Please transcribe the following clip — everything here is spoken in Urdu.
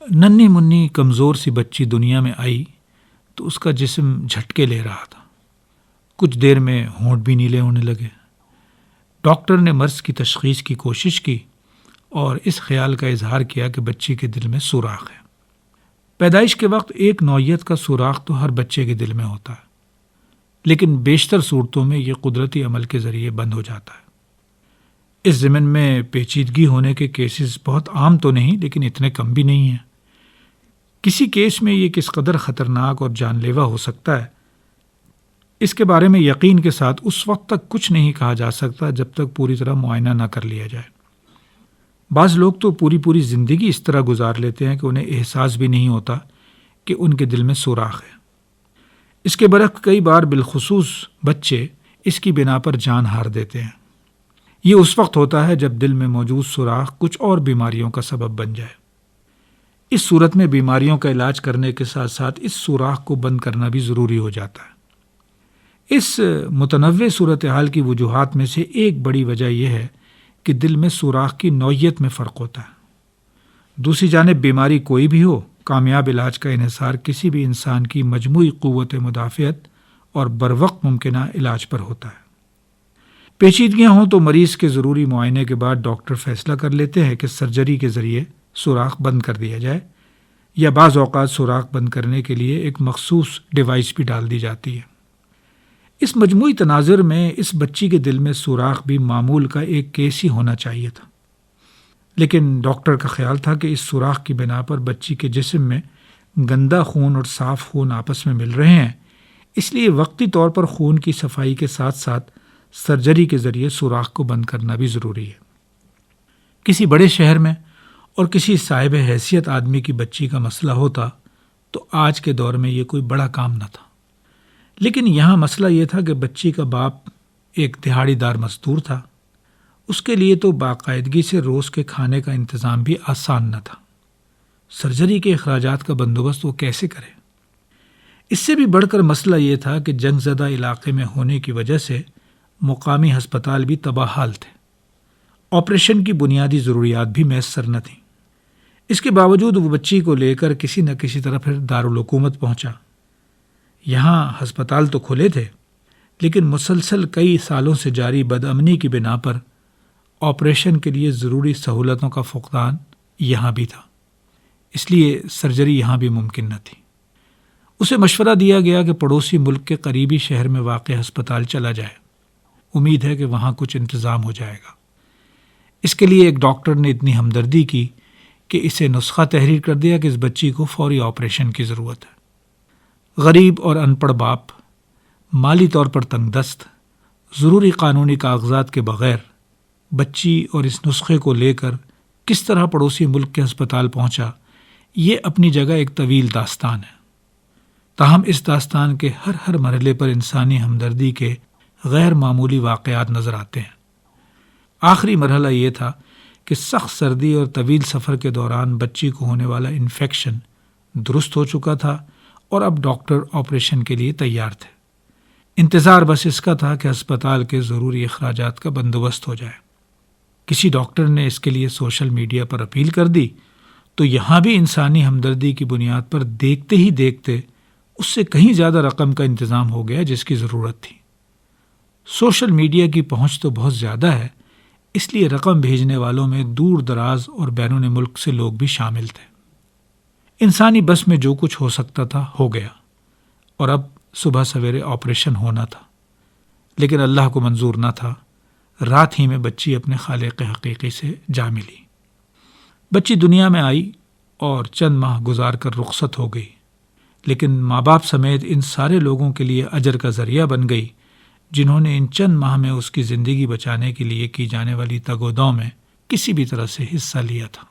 ننھی منی کمزور سی بچی دنیا میں آئی تو اس کا جسم جھٹکے لے رہا تھا۔ کچھ دیر میں ہونٹ بھی نیلے ہونے لگے۔ ڈاکٹر نے مرض کی تشخیص کی کوشش کی اور اس خیال کا اظہار کیا کہ بچی کے دل میں سوراخ ہے۔ پیدائش کے وقت ایک نوعیت کا سوراخ تو ہر بچے کے دل میں ہوتا ہے، لیکن بیشتر صورتوں میں یہ قدرتی عمل کے ذریعے بند ہو جاتا ہے۔ اس ضمن میں پیچیدگی ہونے کے کیسز بہت عام تو نہیں، لیکن اتنے کم بھی نہیں ہیں۔ کسی کیس میں یہ کس قدر خطرناک اور جان لیوا ہو سکتا ہے، اس کے بارے میں یقین کے ساتھ اس وقت تک کچھ نہیں کہا جا سکتا جب تک پوری طرح معائنہ نہ کر لیا جائے۔ بعض لوگ تو پوری زندگی اس طرح گزار لیتے ہیں کہ انہیں احساس بھی نہیں ہوتا کہ ان کے دل میں سوراخ ہے۔ اس کے برعکس کئی بار بالخصوص بچے اس کی بنا پر جان ہار دیتے ہیں۔ یہ اس وقت ہوتا ہے جب دل میں موجود سوراخ کچھ اور بیماریوں کا سبب بن جائے۔ اس صورت میں بیماریوں کا علاج کرنے کے ساتھ ساتھ اس سوراخ کو بند کرنا بھی ضروری ہو جاتا ہے۔ اس متنوع صورتحال کی وجوہات میں سے ایک بڑی وجہ یہ ہے کہ دل میں سوراخ کی نوعیت میں فرق ہوتا ہے۔ دوسری جانب بیماری کوئی بھی ہو، کامیاب علاج کا انحصار کسی بھی انسان کی مجموعی قوت مدافعت اور بروقت ممکنہ علاج پر ہوتا ہے۔ پیچیدگیاں ہوں تو مریض کے ضروری معائنے کے بعد ڈاکٹر فیصلہ کر لیتے ہیں کہ سرجری کے ذریعے سوراخ بند کر دیا جائے، یا بعض اوقات سوراخ بند کرنے کے لیے ایک مخصوص ڈیوائس بھی ڈال دی جاتی ہے۔ اس مجموعی تناظر میں اس بچی کے دل میں سوراخ بھی معمول کا ایک کیس ہی ہونا چاہیے تھا، لیکن ڈاکٹر کا خیال تھا کہ اس سوراخ کی بنا پر بچی کے جسم میں گندا خون اور صاف خون آپس میں مل رہے ہیں، اس لیے وقتی طور پر خون کی صفائی کے ساتھ ساتھ سرجری کے ذریعے سوراخ کو بند کرنا بھی ضروری ہے۔ کسی بڑے شہر میں اور کسی صاحب حیثیت آدمی کی بچی کا مسئلہ ہوتا تو آج کے دور میں یہ کوئی بڑا کام نہ تھا، لیکن یہاں مسئلہ یہ تھا کہ بچی کا باپ ایک دہاڑی دار مزدور تھا۔ اس کے لیے تو باقاعدگی سے روز کے کھانے کا انتظام بھی آسان نہ تھا۔ سرجری کے اخراجات کا بندوبست وہ کیسے کرے؟ اس سے بھی بڑھ کر مسئلہ یہ تھا کہ جنگ زدہ علاقے میں ہونے کی وجہ سے مقامی ہسپتال بھی تباہ حال تھے۔ آپریشن کی بنیادی ضروریات بھی میسر نہ تھیں۔ اس کے باوجود وہ بچی کو لے کر کسی نہ کسی طرح پھر دارالحکومت پہنچا۔ یہاں ہسپتال تو کھلے تھے، لیکن مسلسل کئی سالوں سے جاری بدامنی کی بنا پر آپریشن کے لیے ضروری سہولتوں کا فقدان یہاں بھی تھا، اس لیے سرجری یہاں بھی ممکن نہ تھی۔ اسے مشورہ دیا گیا کہ پڑوسی ملک کے قریبی شہر میں واقع ہسپتال چلا جائے، امید ہے کہ وہاں کچھ انتظام ہو جائے گا۔ اس کے لیے ایک ڈاکٹر نے اتنی ہمدردی کی کہ اسے نسخہ تحریر کر دیا کہ اس بچی کو فوری آپریشن کی ضرورت ہے۔ غریب اور ان پڑھ باپ، مالی طور پر تنگ دست، ضروری قانونی کاغذات کے بغیر بچی اور اس نسخے کو لے کر کس طرح پڑوسی ملک کے ہسپتال پہنچا، یہ اپنی جگہ ایک طویل داستان ہے۔ تاہم اس داستان کے ہر مرحلے پر انسانی ہمدردی کے غیر معمولی واقعات نظر آتے ہیں۔ آخری مرحلہ یہ تھا کہ سخت سردی اور طویل سفر کے دوران بچی کو ہونے والا انفیکشن درست ہو چکا تھا اور اب ڈاکٹر آپریشن کے لیے تیار تھے۔ انتظار بس اس کا تھا کہ ہسپتال کے ضروری اخراجات کا بندوبست ہو جائے۔ کسی ڈاکٹر نے اس کے لیے سوشل میڈیا پر اپیل کر دی تو یہاں بھی انسانی ہمدردی کی بنیاد پر دیکھتے ہی دیکھتے اس سے کہیں زیادہ رقم کا انتظام ہو گیا جس کی ضرورت تھی۔ سوشل میڈیا کی پہنچ تو بہت زیادہ ہے، اس لیے رقم بھیجنے والوں میں دور دراز اور بیرون ملک سے لوگ بھی شامل تھے۔ انسانی بس میں جو کچھ ہو سکتا تھا ہو گیا، اور اب صبح سویرے آپریشن ہونا تھا، لیکن اللہ کو منظور نہ تھا۔ رات ہی میں بچی اپنے خالق حقیقی سے جا ملی۔ بچی دنیا میں آئی اور چند ماہ گزار کر رخصت ہو گئی، لیکن ماں باپ سمیت ان سارے لوگوں کے لیے اجر کا ذریعہ بن گئی جنہوں نے ان چند ماہ میں اس کی زندگی بچانے کے لیے کی جانے والی تگ و دو میں کسی بھی طرح سے حصہ لیا تھا۔